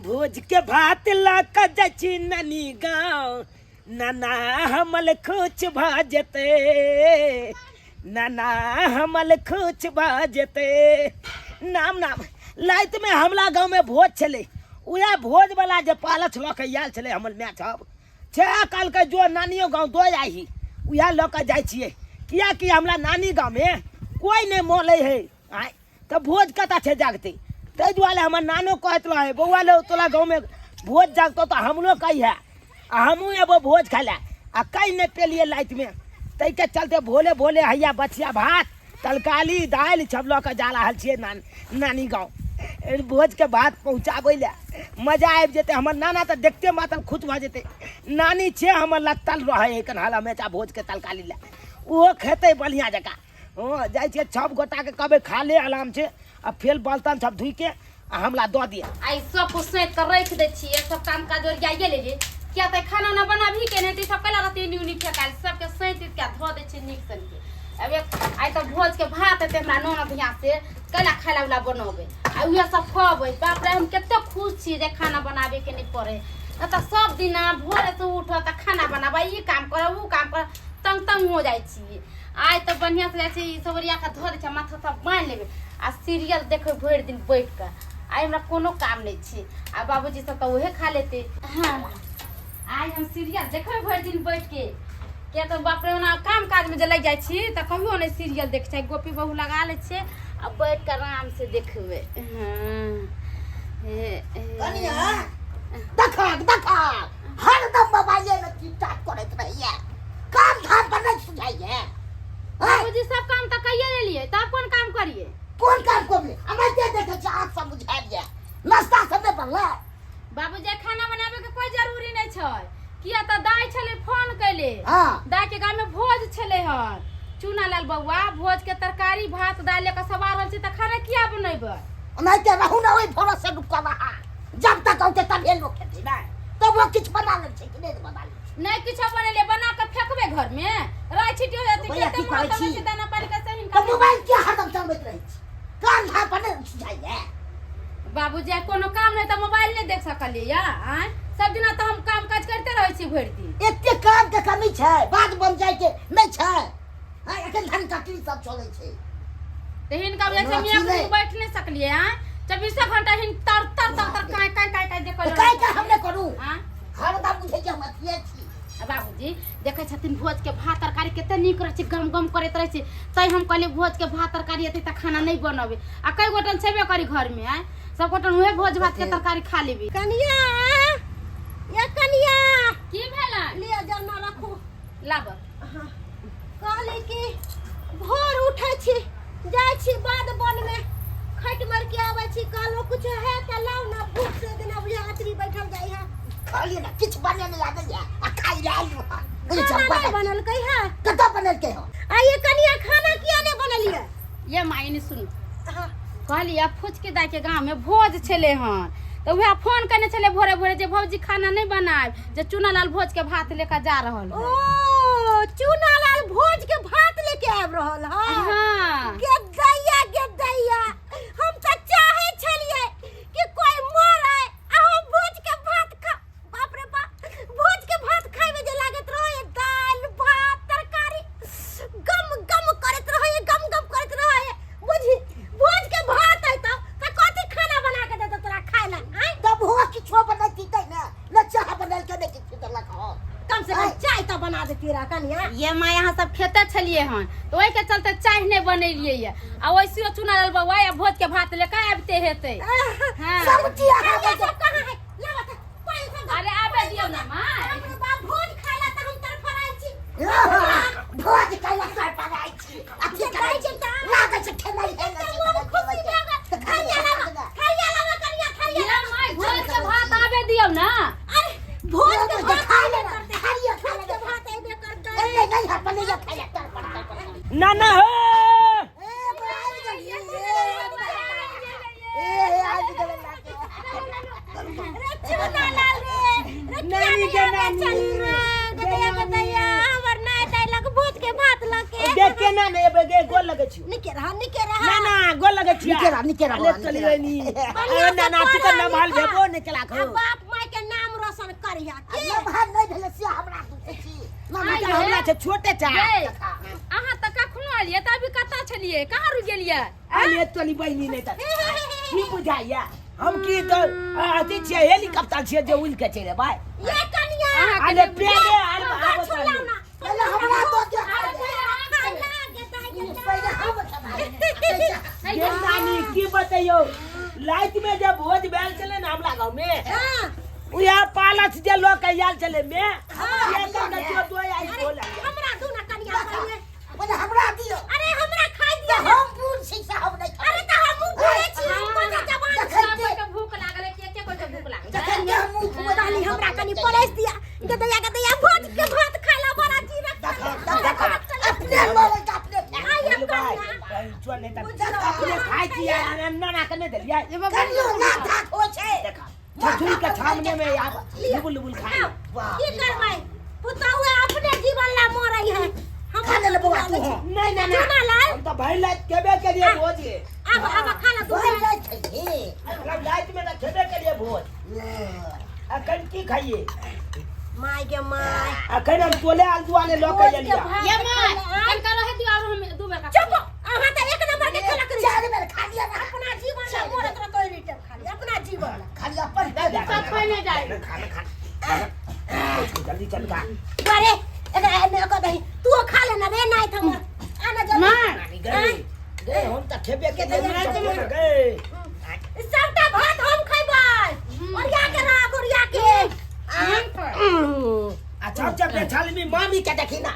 भोज के भात ला का जाची नानी गाँव नाना हमल खुच भाजते नाना हमल खुच भाजते नाम नाम लाइत में हमला गाँव में भोज चले उया भोज वाला जे पालच लऽ के आयल छले हमर मैच अब छे काल के जो नानियो गाँव दो आई उया लऽ के जाइ छियै किया कि हमरा नानी गाँव में कोई नहीं मोले है आय तो भोज कता छे जागते ते दुआरे हमर नानो कहत रहे बौआ ले तोला गाँव में भोज जागतो तो हमरो कही है हमू एबो भोज खाले आ कहीं नहीं पेलिए लाइट में तै के चलते भोले भोले हैया बचिया भात तरकारी दाल सब लऽ के जा रहल छियै नानी गाँव भोज के भात पहुँचाबै ले मजा आबि जेतै हमर नाना तो देखते मात्र खुश भऽ जेतै नानी छे हमर लत्तल रहे कन्हाला मेचा भोज के तरकारी ले ओहो खेतै बढ़िया जकाँ हाँ जाइ छियै सब गोटा के कहबै खा ले आराम से आ फेर बर्तन सब धुइ के आ हमरा दऽ दिअ आई सब कुछ सैंत कर रख दे छियै सब काम काज और जाइए ले जे क्या त खाना ना बनाबी के नहीं सब कला रहते न्यूनी फेकाल सबके सैंत के धो दे छै नीक सन के अब आई त भोज के भात है हमरा नोना भैया से कला खाला वाला बनोबे आ उहे सब खबै बाप रे हम केते खुश छी जे खाना बनाबे के नहीं पड़े त सब दिन भोरे से उठ त खाना बनाबा ई काम कर ऊ काम कर तंग तंग हो जाइ छी आई तो बढ़िया से जाइ छी सबरिया का धो दे छै माथा सब बांध लेबे आ सीरियल देखे भर दिन बैठ के आई हमरा कोनो काम नहीं छी आ बाबूजी सब तो उहे खा लेते हां आई हम सीरियल देखे भर दिन बैठ के क्या तो बाप रे ओना काम काज में जे लग जाइ छी त कहियो नहीं सीरियल देख छै गोपी बहू लगा ले छै आ बैठ के आराम से देखबे हां कनिया देखा हरदम मोबाइले में टिकटॉक करत रहिए काम धाम पर नहीं सुझाइए बाबूजी सब काम त कइए लेलिए तब कौन काम करिए कौन काम करले हमरा दे देखे छै आंख सब बुझा दिया नाश्ता सब नहीं बनले बाबूजी खाना बनाबे के कोई जरूरी नहीं छै किया त दाई छले फोन कैले हां दाई के गांव में भोज छले हन चूना लाल बउआ भोज के तरकारी भात दाल लेके सवार रहल छी त खाना किया बनेबे नहीं के रहू ना ओई भरोसे रुक रहा जब तक औते तब ये लोग खेती ना तब वो कुछ बना ले छै कि नहीं बना ले नहीं कुछ बनेले बना के फेकबे घर में रह छिटी हो जाती के त से दाना पानी के सही तो मोबाइल के हरदम चलबैत रही छी काम धाम पर नहीं सुझाइए बाबूजी कोनो काम नहीं त मोबाइल नहीं देख सकलिए या आय सब दिन तो हम काम काज करते रहे छी भर दिन एते काम के कमी छै बात बन जाय के नहीं छै हां एखन धन कटरी सब चलै छै त हिनका वजह से मियां को बैठ नहीं सकलिए हां 24 घंटा हिन तर तर तर तर काय देखल काय का हमने करू हां हरदम बुझे के हम अथिए छी बाबूजी देखे छथिन भोज के भात तरकारी केते नीक रहे छै गम गम करैत रहे छै तै हम कहले भोज के भात तरकारी एते त खाना नहीं बनबे आ कई गोटन छेबे करी घर में आय सब गोटन उहे भोज भात के तरकारी खा लेबी कनिया ये कनिया की भेला लिया जना रखो लाब कहले कि भोर उठै छी जाय छी बाद बन में खट मर के आवे छी कहलो कुछ है त लाउ ना भूख से दिन अब यात्री बैठल जाई है खाली ना कुछ बने में लागल है आ खाई लालू खाना नहीं बनल कई है कता बनल के हो आ ये कनिया खाना किया नहीं बनलिए ये मायने सुन कहली अब फुच के दाई के गांव में भोज छले हन तो वह फोन करने छले भोरे भोरे जे भौजी खाना नहीं बनाए जे चूना लाल भोज के भात लेकर जा रहल है ओ चूना लाल भोज के भात लेके आब रहल है हां गे दैया हम त चाहे छलिए कि कोई मरे आ हम भोज के भात खा बाप रे बाप भोज के भात खाए में जे लागत रहे दाल भात तरकारी गम गम करत रहे बुझी भोज के भात है त कथि खाना बना के देत तोरा खाए ला आय तब हो किछो बनती तै ना चाह बनल के नहीं किछ देला खा कम से कम चाय तो बना देती रहा कनिया ये माँ यहाँ सब खेते छलिए हन तो वही के चलते चाय नहीं बनेलिए ये आ वैसे चूना लाल बउआ या भोज के भात लेके आबते हेते हां सब चिया ये सब कहां है लावत पानी से अरे आबे दियो ना माँ बाप भोज खाइला त हम तरफराई छी भोज खाइला कर पगाई छी अच्छे खाई छी त लागे छै ठेमई है ना खुशी लागत खाइया लावा कनिया खाइया ये माँ भोज के भात आबे दियो ना अरे भोज के भात खा ले खाइया खा ले भात एबे करते नहीं है बने जा खाइला कर नाना हो चूना लाल रे नानी के नानी गदैया हमर नाय डायलॉग भूत के भात लके ए केना ने बेगे गोल लगे छी निके रहा ना ना गोल लगे छी निकेरा ले चली नी ना ना तू कर ना माल भेबो निकला खो बाप माय के नाम रोशन करिया के भाग नहीं भेले से हमरा दूसरे छी मम्मी के हमरा से छोटे चा अहाँ तक कखनो आलिए त अभी कता छलिए कहाँ रु गेलिए आले चली बहिनी नहीं त की बुझाइया हम की तो अति छे हेलीकॉप्टर छे जे उड़ के चले भाई ये कनिया आले पेगे आले आबो पहले हमरा तो के पहले हम ये नानी की बताइयो लाइट में जब भोज बैल चले ना हमरा गांव में उया पालस जे लोग के याल चले में ये कर जो दो आई बोल हमरा दू ना कनिया पहले हमरा दियो अरे हमरा खाई दिया हम पूर्ण शिक्षा हम नहीं अरे त हम घुरे छी कोना जवान सबके भूख लागल के को भूख लागल जखन के मुंह खुदाली हमरा कनी परेस दिया गदया भोज के भात खाला बड़ा जीरा अपने लोग अपने आया भाई कनिया चल नहीं त अपने खाई दिया ना कने दलिया करियो ना था हो छे देखा छछुरी के सामने में आप लुबुल लुबुल खाए की करबै पुतौआ अपने जीवन ला मरई है हम खा ले बउआ तू नहीं नहीं चुना लाल हम तो भाई लाइट केबे के लिए भोज है अब खाना तू बोल ले छे मतलब लाइट में ना केबे के लिए भोज अखन की खाइए माय के माय अखन हम तोले आलू वाले लोग के लिया ये माय कल कर रहे दियो और हम दो बेर का चुप अहाँ त एक नंबर के खेला करी चार बेर खा लिया ना अपना जीवन ला मरत रह कोई रीटम खाली अपना जीवन ला खाली अपन सब कोई नहीं जाए खाना जल्दी चल का अरे एकरा को दही तू खा ले ना रे नहीं थम आना जल्दी नानी गए हम त खेबे के लिए गए सबटा भात हम खइबै और या के राख और या के अच्छा जब छाल में मामी के देखी ना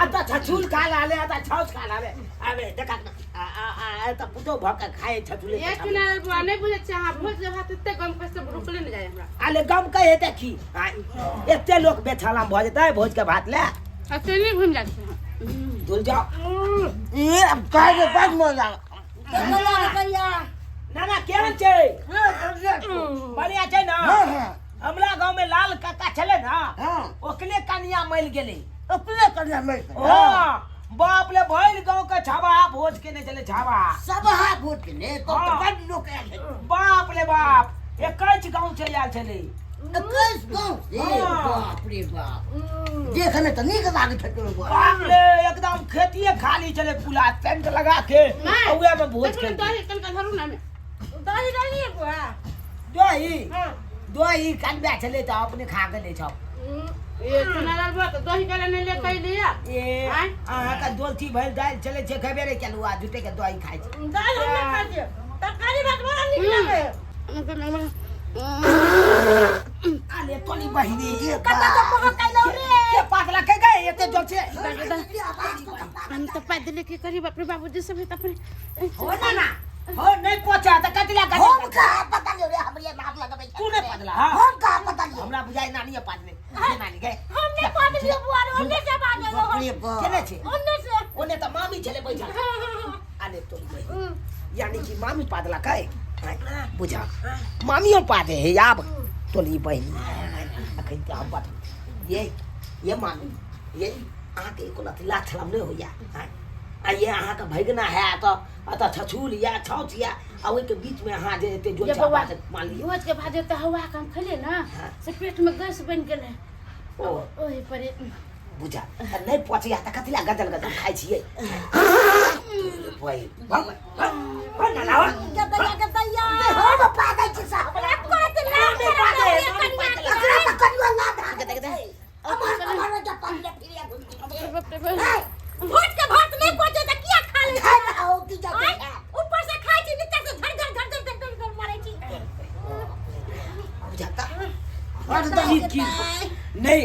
आता छछुल खा लाले आता छौस खा लाले अबे देखा आ त पुतो भक खाए छछुले ये चुनाल बुआ नहीं बुझे छ हां भोज जब हाथ तते गम पे से रुकले न जाए हमरा आले गम कहे देखी एते लोग बेछाला भ जतै भोज के भात ले अकेले घूम जात छ धुल जाओ ये अब का के बाद मजा करिया ना ना केहन छै बढ़िया छै ना हमरा गांव में लाल काका चले ना ओकले कनिया मल गेले अपने करना मैं हां बाप ले भइल गांव के छावा भोज के ने चले छावा सब हाथ भूत के ने तो बड़ लोग आए बाप ले बाप 21 गांव से आयल चले 21 गांव ए बाप रे बाप देखने तो नहीं लागे छटो बाप ले एकदम खेतिए खाली चले पुला टेंट लगा के औया में भोज के दही कल का धरू ना में दही डालिए बुआ दोही कान चले तो अपने खा के ले जाओ ये चुनाल बुआ तो दही कल नहीं ले कई लिया ए आहा का दोलती भइल दाल चले छे खबे रे चलुआ जुटे के दोही खाइ छै दाल हम खा दियो तरकारी भात बड़ा नीक लागे आले तोली बहिनी ये कता तो पका कैलो रे के पागला के गए एते जोल छे हम तो पैदल के करी बाप रे बाबूजी सब है अपने हो ना हो नहीं पहुंचा त कतला हम का पता नहीं रे हमरे नाक लगाबै तू नहीं पगला हां हम का पता नहीं हमरा बुझाई नानी है पाजने नानी गए हमने पाद लियो बुआ रे ओने से बाजे बाप रे बाप चले छे ओने से ओने त मामी चले बैठा आले तोली बहिनी यानी कि मामी पादला काय बुझा मामियों पादे है याब तोली बहिनी अखन के हम बात ये मामी ये आके को ला छलम नहीं होया आ ये अहाँ का भगना है तो अत छछूल या छौच या आ ओइ के बीच में अहाँ जे एते जो छावा मान लियो भोज के भाजे तो हवा काम खले ना से पेट में गैस बन गेले ओ ओही पर बुझा नहीं पहुंचिया त कतिला गजल गजल खाइ छियै ओइ भग ना लावा गदया हम पागल छी साहब को ते ना मेरा एकरा तो करियो ना था हमारा जब पानी फिरिया भोज के भात नहीं पहुंचे त किया खा ले खाना आओ की जाके ऊपर से खाई छी नीचे से धड़ मारे छी बुझाता और तो की नहीं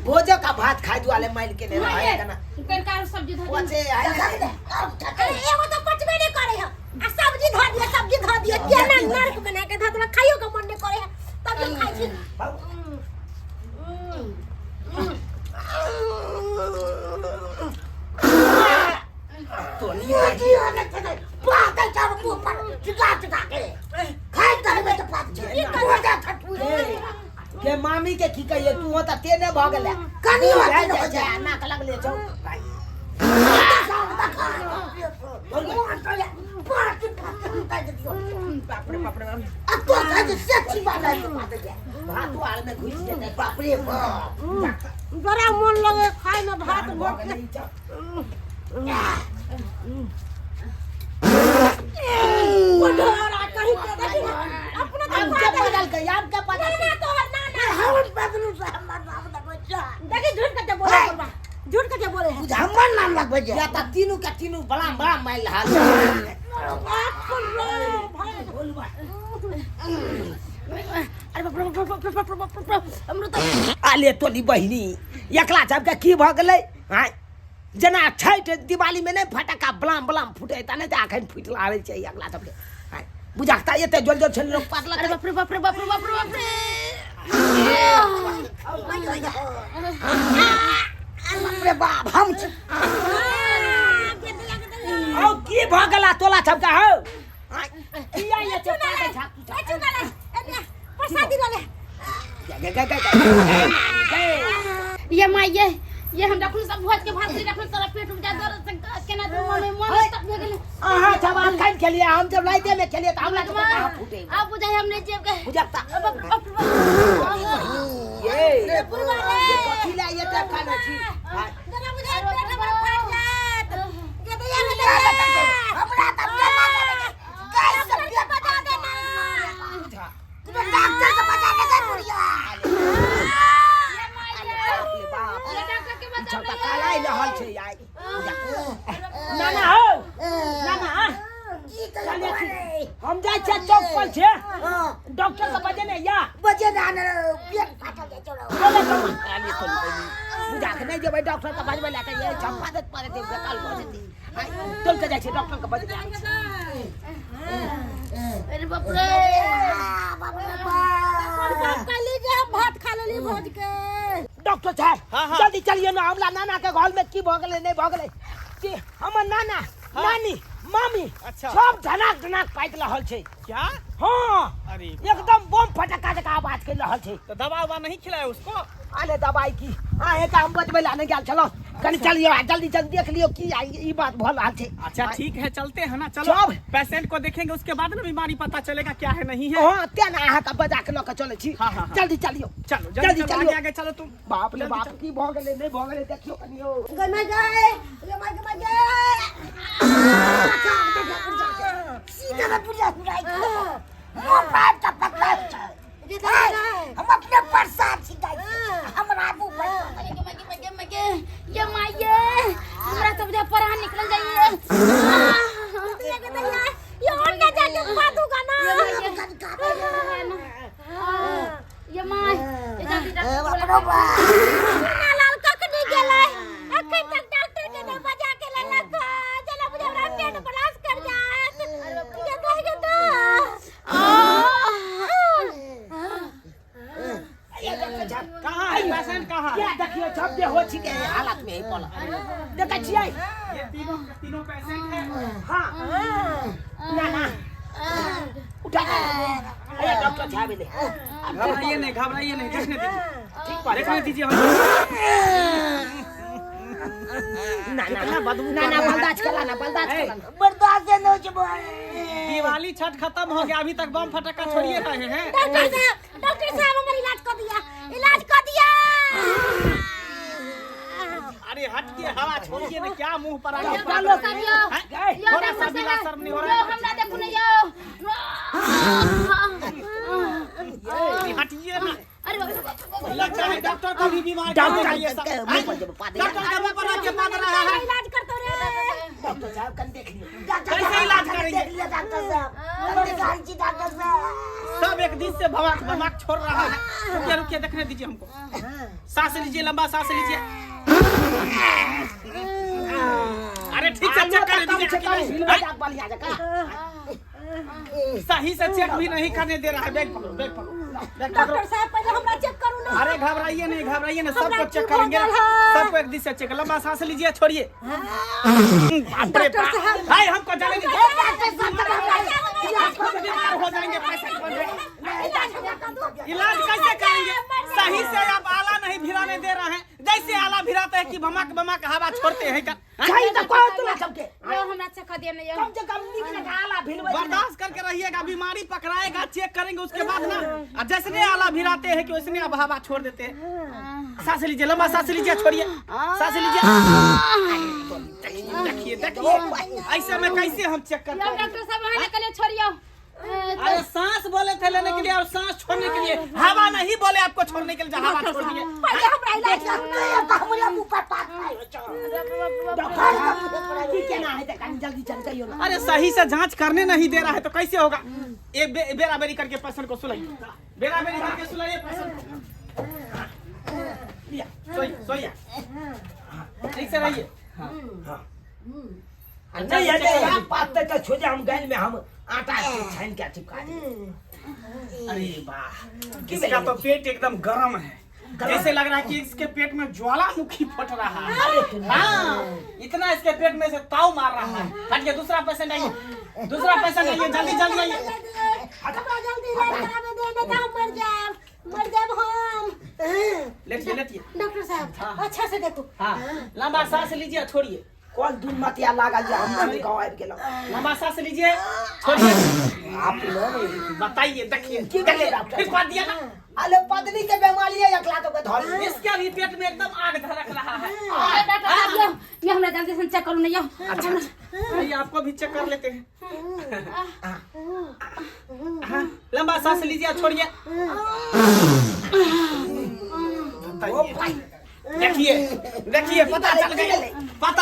भोजो का भात खाइ दुआले माइल के ने रहा है ना कनकार सब्जी धो ओचे आए अरे एगो तो पचबे नहीं करे है आ सब्जी धो दिया केना नरक बना के धो खाइयो के मन नहीं करे है तब हम खाई छी तो नहीं ये होने के पागल चार मुंह पर चिका के खाई कर में तो पात जे बोला ठठू के मामी के की कहिए तू त तेने भ गेले कनी जा ना लगले छौ बाप रे बाप रे अब तो आज सच्ची बात है भात वाल में घुस जेतै बाप रे बाप बड़ा मन लगे खाए में भात भऽ गेलै ई सब बड़ा कहीं के देखी अपना तो हम के बदल के यार के पता ना तो ना ना हम बदलू से हमर नाम लगबै जा देखी झूठ के बोले करबा झूठ के बोले है हमर नाम लगबै जा या त तीनू के तीनू बड़ा बड़ा माइल हाल अरे बाप रे हमरो तो आले तोली बहिनी एकला सबके की भऽ गेलै हां जेना छठ दिवाली में नहीं फटका बलाम बलाम फूटे त नहीं त अखन फुट लागे छै एकला सबके हां बुझाता एते जोल जोल छन लोग पातला अरे बाप रे बाप रे बाप रे बाप रे बाप रे बाप रे बाप हम औ की भऽ गेला तोला सबके हौ किया ये चपा के छाप चुना ले प्रसादी ले ये माँ ये हम रखूं सब भोज के भात ले रखूं सारा पेट उपजा दर्द से केना तो मन तक भे गेले आहा जवान खान खेलिए हम जब लाइते में खेलिए त हमरा के कहां फूटे आप बुझाई हमने जेब के बुझाता ये ये कथी ला ये टका न छी जरा मुझे पेट में फट जात ये तो ये हमरा तब केना करे कैसे बता देना तू डॉक्टर से बता दे बुढ़िया ये डॉक्टर के बता छोटा कालाई रहल छै आई नाना हो नाना की करे हम जाय छै चौक पर छै डॉक्टर के बजे ने या बजे दान पेट फाटल जाय छोड़ो बोले तो आली तो बुझा के नहीं जेबै डॉक्टर के बजबै ला त ये चंपा दत पर दे काल भऽ जेती चल के जाय छै डॉक्टर के बजे अरे बाप रे बाप रे बाप कर लीजिए हम भात खा लेली भोज के डॉक्टर साहब जल्दी चलिए ना हमला नाना के घर में की भऽ गेलै नहीं भऽ गेलै कि हमर नाना नानी मामी अच्छा। सब धनाक धनाक पाइक रहल छै क्या? हाँ अरे एकदम बम फटका जका आवाज कर रहल छै तो दवा उवा नहीं खिलाया उसको? आले दवाई की आहे का हम बजबै ला नहीं गेल चलो कनी चलिए जल्दी जल्दी देख लियो की ई बात भऽ रहल छै अच्छा ठीक है चलते हैं ना चलो सब। पेशेंट को देखेंगे उसके बाद ना बीमारी पता चलेगा क्या है नहीं है। हाँ त्या ना अहाँ का बजा के लऽ के चलै छी हाँ, हाँ, हाँ। जल्दी चलियो चलो जल्दी जल्दी चलो चलियो। आगे आगे चलो तुम। बाप रे जल्दी बाप चलो। की भऽ गेलै नहीं भऽ गेलै देखियो कनियो गमा गए सीधा में बुढ़िया सुनाई वो बात का पकड़ हम अपने प्रसाद सिखाई हमरा आबू ये माँ ये हमरा तो बुझा परान निकल जाइए ये और ना जाके बातूगा ना ये माँ ये जल्दी बाप रे बाप ना लाल ककनी गेलै अखन तक डॉक्टर के ने बजा के लेलक चलो मुझे हमरा पेट ब्लास्ट कर जात ये कह के तो कहाँ है पेशेंट कहाँ है? क्या देखियो जब जे हो छी के हालत में ही पड़ा देखै छियै ये तीनों पेशेंट हैं। हाँ ना ना उठा अरे डॉक्टर साहब ले घबराइए नहीं देखने दीजिए ठीक पा देखने दीजिए हम। ना ना बर्दाश्त करा ना बर्दाश्त नहीं हो बोल दिवाली छठ खत्म हो गया अभी तक बम फटका छोड़िए रहे हैं। डॉक्टर साहब हमारा इलाज कर दिया अरे हट के हवा छोड़िए ना क्या मुंह पर आ चलो, गया? थोड़ा सा भी लाशर्म नहीं हो रहा है? हमरा देखो नहीं यो हटिए ना। अरे बाप रे लगता है डॉक्टर को भी बीमार डॉक्टर कर दिया सब। के मुंह पर जब पा दे डॉक्टर का मुंह पर आके बात रहा है। इलाज करते रे डॉक्टर साहब कन देख लियो कैसे इलाज करेंगे? देख लिया डॉक्टर साहब डॉक्टर साहब सब एक दिन से भमाक छोड़ रहा है। रुकिए रुकिए देखने दीजिए हमको। सांस लीजिए लंबा सांस लीजिए। अरे ठीक से चेक कर दीजिए। सही से चेक भी नहीं करने दे रहा है। बैग पकड़ो बैग पकड़ो बैग पकड़ो। डॉक्टर साहब पहले हमरा चेक करू ना अरे घबराइए नहीं सबको चेक क्यों करेंगे। हो गया है? सबको एक दिन से चेक लंबा सांस लीजिए छोड़िए। बाप रे बाप। भाई हमको जाने दीजिए। बीमार हो जाएंगे पेशेंट बन जाएंगे। इलाज कैसे करेंगे? सही से आप आला नहीं भिराने दे रहे हैं। जैसे आला भिराते हैं कि भमक भमक हवा छोड़ते हैं क्या? सही तो कहो तुला सबके नहीं कम से कम निकल आला भिलवा बर्दाश्त करके रहिएगा, बीमारी पकड़ाएगा, चेक करेंगे उसके बाद ना। और जैसे आला भिराते हैं कि वैसे अब हवा छोड़ देते हैं। सांस लीजिए, लंबा सांस लीजिए, छोड़िए, सांस लीजिए। देखिए देखिए ऐसे में कैसे हम चेक करते हैं। डॉक्टर साहब वहाँ निकले छोड़ियो। अरे सांस बोले थे लेने के लिए और सांस छोड़ने के लिए, हवा नहीं बोले आपको छोड़ने के लिए, हवा छोड़ दिए। पहले हमरा इलाज करना है तो हमरा मुंह पर पात खाए की केना है त कनी जल्दी चल जाइयो ना। अरे सही से जांच करने नहीं दे रहा है तो कैसे होगा। एक बेरा बेरी करके पेशेंट को सुलाइए, बेरा बेरी करके सुलाइए पेशेंट। लिया, सोइए, ठीक से रहिए। नहीं है पाते तो छोजे हम गैल में हम आटा छान के चिपका दे। अरे वाह, किसका तो पेट एकदम गर्म है, जैसे लग रहा है कि इसके पेट में ज्वालामुखी फट रहा है। हाँ, इतना इसके पेट में से ताव मार रहा है। हटिए, दूसरा पेशेंट आइए, दूसरा पेशेंट आइए, जल्दी जल्दी आइए। हमरा जल्दी इलाज करावे दे, नहीं तो हम मर जाब हम। लेटिए लेटिए। डॉक्टर साहब अच्छा से देखो। हाँ, लंबा सांस लीजिए, छोड़िए। कौन दून मतिया लागल जे हम गांव आबि गेलो। लंबा सांस लीजिए, छोड़िए। आप लोग बताइए, देखिए की देखिए, डॉक्टर फिर बात दिया ना। अरे पत्नी के बीमारी है, एकला तो धर इसके भी पेट में एकदम आग धड़क रहा है। डॉक्टर साहब ये हमरा जल्दी से चेक करो ना यो। अच्छा, ये आपको भी चेक कर लेते हैं। हाँ, लंबा सांस लीजिए, छोड़िए। बताइए। देखिए देखिए, पता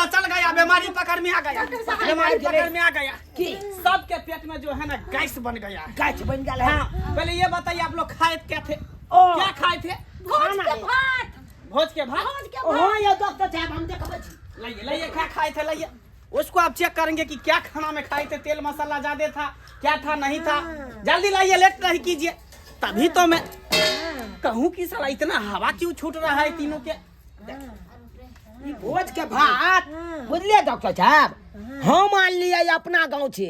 चल गया, बीमारी पकड़ में आ गया, बीमारी पकड़ में आ गया कि सबके पेट में जो है ना गैस बन गया। गाछ बन गया है। हाँ, पहले ये बताइए आप लोग खाए क्या थे? ओ। क्या खाए थे? भोज के भात। भोज के भात। भोज के ओ ये डॉक्टर साहब हम देखबै छी। लाइए लाइए, क्या खाए थे, लाइए। उसको आप चेक करेंगे कि क्या खाना में खाए थे, तेल मसाला ज्यादा था, क्या था, नहीं था। जल्दी लाइए, लेट नहीं कीजिए। तभी तो मैं कहूँ कि साला इतना हवा क्यों छूट रहा है तीनों के। भोज के भात बुझलिए डॉक्टर साहब, हम मान लिए अपना गांव छे।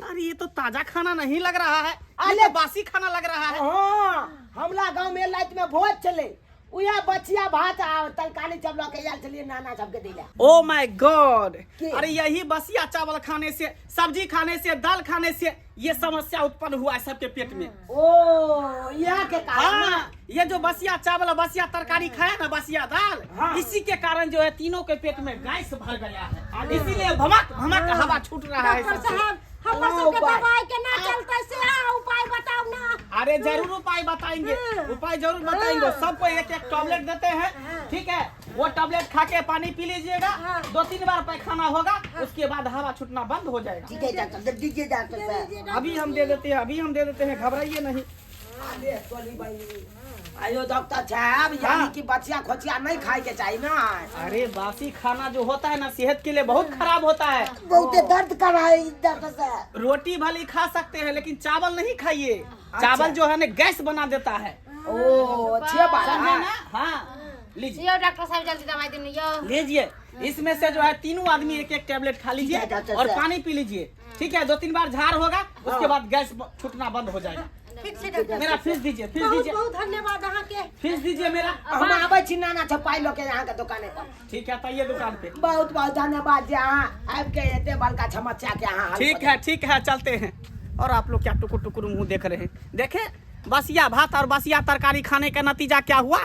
अरे ये तो ताजा खाना नहीं लग रहा है, ये तो बासी खाना लग रहा है। हाँ, हमला गांव में रात में भोज चले, उया बचिया भात आ तरकारी चावल के यार चलिए नाना सबके दिला। ओ माय गॉड, के? अरे यही बसिया चावल खाने से, सब्जी खाने से, दाल खाने से ये समस्या उत्पन्न हुआ है सबके पेट में। ओ यह के कारण हाँ, ये जो बसिया चावल, बसिया तरकारी खाया ना, बसिया दाल, हाँ। इसी के कारण जो है तीनों के पेट में गैस भर गया है, इसीलिए भमक भमक हवा छूट रहा है डॉक्टर सबसे। साहब हमर सबके दवाई के ना चलते से उपाय बताओ ना। अरे जरूर उपाय बताएंगे, उपाय जरूर बताएंगे। सबको एक एक टैबलेट देते हैं, ठीक है? वो टैबलेट खा के पानी पी लीजिएगा, 2-3 बार पैखाना होगा, उसके बाद हवा छूटना बंद हो जाएगा। ठीक है डॉक्टर, दीजिए डॉक्टर साहब। अभी हम दे देते हैं, अभी हम दे देते हैं, घबराइए नहीं। आयो डॉक्टर साहब, यानी कि बचिया खोचिया नहीं खाए के चाहिए ना। अरे बासी खाना जो होता है ना सेहत के लिए बहुत खराब होता है। बहुत दर्द कर रहा है डॉक्टर साहब। रोटी भले खा सकते हैं लेकिन चावल नहीं खाइए, चावल जो है ना गैस बना देता है। ओ अच्छे बात समझे है। ना? हाँ, लीजिए यो डॉक्टर साहब जल्दी दवाई देने यो। लीजिए। इसमें से जो है तीनों आदमी एक एक टैबलेट खा लीजिए ठीक है, डॉक्टर और साहब। पानी पी लीजिए, ठीक है? 2-3 बार झाड़ होगा, उसके बाद गैस छूटना बंद हो जाएगा। ठीक से डॉक्टर मेरा फीस दीजिए, फीस बहुत दीजिए, बहुत धन्यवाद अहाँ के। फीस दीजिए मेरा। हम आवे छी नाना छपाई लो के यहाँ के दुकाने पर। ठीक है, आइए दुकान पे। बहुत बहुत धन्यवाद जी, यहाँ आब के एते बड़का समस्या के यहाँ ठीक है, चलते हैं। और आप लोग क्या टुकुर टुकुर मुंह देख रहे हैं? देखे बसिया भात और बसिया तरकारी खाने का नतीजा क्या हुआ?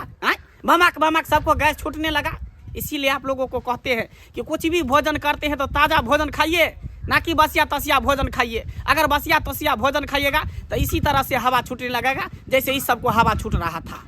भमक भमक सबको गैस छूटने लगा। इसीलिए आप लोगों को कहते हैं कि कुछ भी भोजन करते हैं तो ताज़ा भोजन खाइए, ना कि बसिया तसिया भोजन खाइए। अगर बसिया तसिया भोजन खाइएगा तो इसी तरह से हवा छूटने लगेगा जैसे इस सबको हवा छूट रहा था।